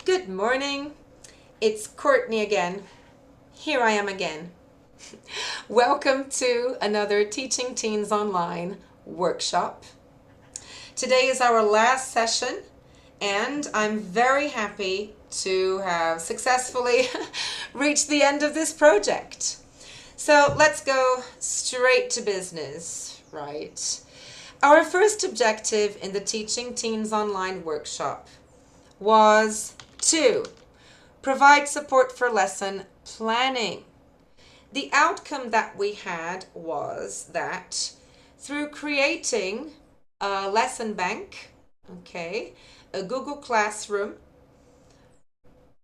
Good morning. It's Courtney again. Here I am again. Welcome to another Teaching Teens Online workshop. Today is our last session, and I'm very happy to have successfully reached the end of this project. So let's go straight to business, right? Our first objective in the Teaching Teens Online workshop was to provide support for lesson planning. The outcome that we had was that through creating a lesson bank, a Google Classroom,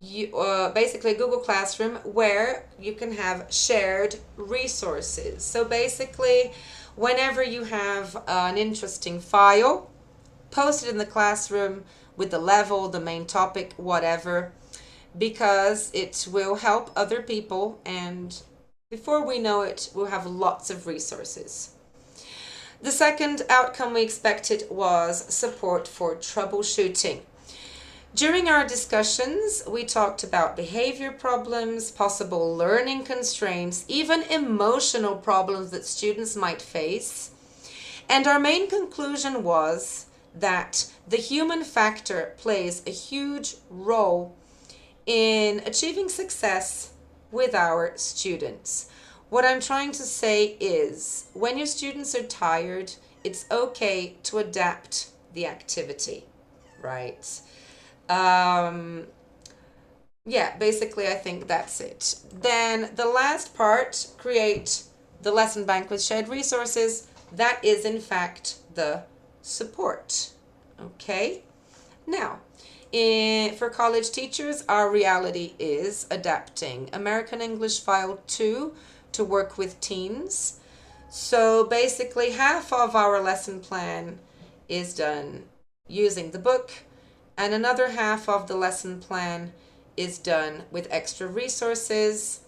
basically a Google Classroom where you can have shared resources. So basically, whenever you have an interesting file, post it in the classroom with the level, the main topic, whatever, because it will help other people, and before we know it, we'll have lots of resources. The second outcome we expected was support for troubleshooting. During our discussions, we talked about behavior problems, possible learning constraints, even emotional problems that students might face. And our main conclusion was that the human factor plays a huge role in achieving success with our students. What I'm trying to say is, when your students are tired, it's okay to adapt the activity, right? Basically I think that's it. Then the last part, create the lesson bank with shared resources. That is in fact the support. Okay? Now, for college teachers, our reality is adapting American English File 2 to work with teens. So basically half of our lesson plan is done using the book, and another half of the lesson plan is done with extra resources.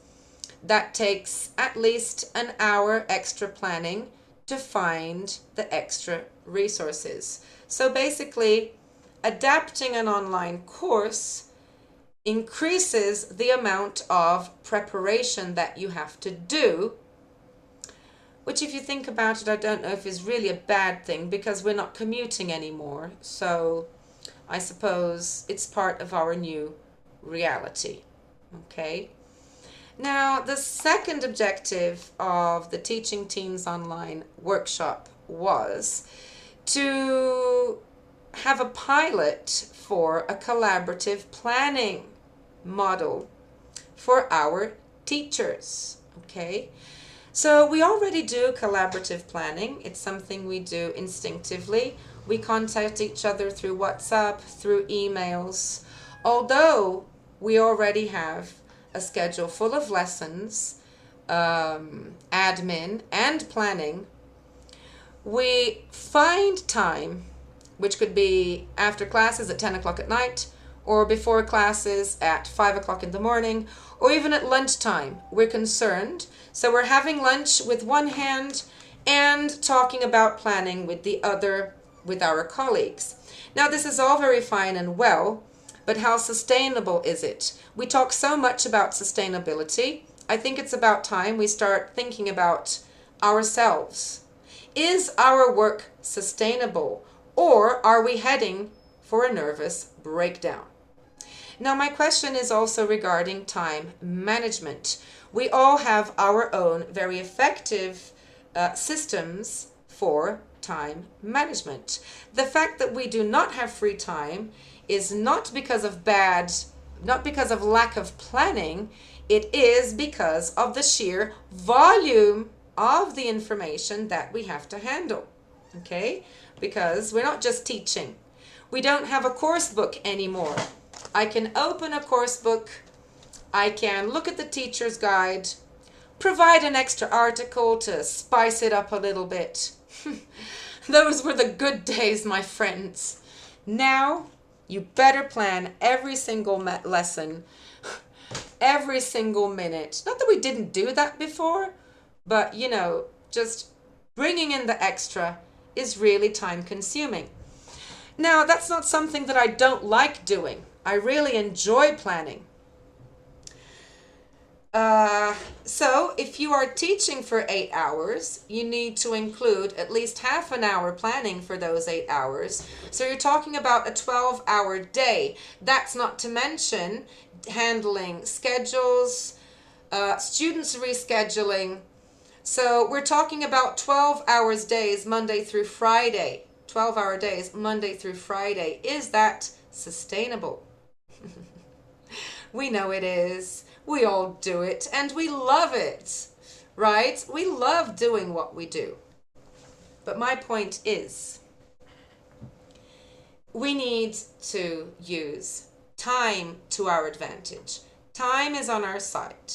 That takes at least an hour extra planning to find the extra resources. So basically, adapting an online course increases the amount of preparation that you have to do, which if you think about it, I don't know if is really a bad thing, because we're not commuting anymore. So I suppose it's part of our new reality. Okay? Now, the second objective of the Teaching Teens Online workshop was to have a pilot for a collaborative planning model for our teachers. Okay? So we already do collaborative planning. It's something we do instinctively. We contact each other through WhatsApp, through emails. Although we already have a schedule full of lessons, admin, and planning, we find time, which could be after classes at 10 o'clock at night, or before classes at 5 o'clock in the morning, or even at lunchtime. We're concerned, so we're having lunch with one hand and talking about planning with the other, with our colleagues. Now, this is all very fine and well, but how sustainable is it? We talk so much about sustainability. I think it's about time we start thinking about ourselves. Is our work sustainable, or are we heading for a nervous breakdown? Now, my question is also regarding time management. We all have our own very effective systems for time management. The fact that we do not have free time is not because of lack of planning. It is because of the sheer volume of the information that we have to handle. Okay? Because we're not just teaching. We don't have a course book anymore. I can open a course book, I can look at the teacher's guide, provide an extra article to spice it up a little bit. Those were the good days, my friends. Now, you better plan every single lesson, every single minute. Not that we didn't do that before, but just bringing in the extra is really time consuming. Now, that's not something that I don't like doing. I really enjoy planning. So if you are teaching for 8 hours, you need to include at least half an hour planning for those 8 hours. So you're talking about a 12-hour day. That's not to mention handling schedules, students rescheduling. So we're talking about 12 hours days, Monday through Friday. 12-hour days, Monday through Friday. Is that sustainable? We know it is. We all do it, and we love it, right? We love doing what we do. But my point is, we need to use time to our advantage. Time is on our side.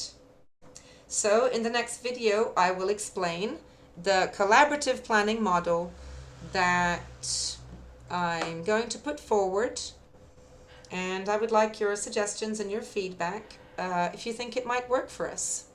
So in the next video, I will explain the collaborative planning model that I'm going to put forward, and I would like your suggestions and your feedback if you think it might work for us.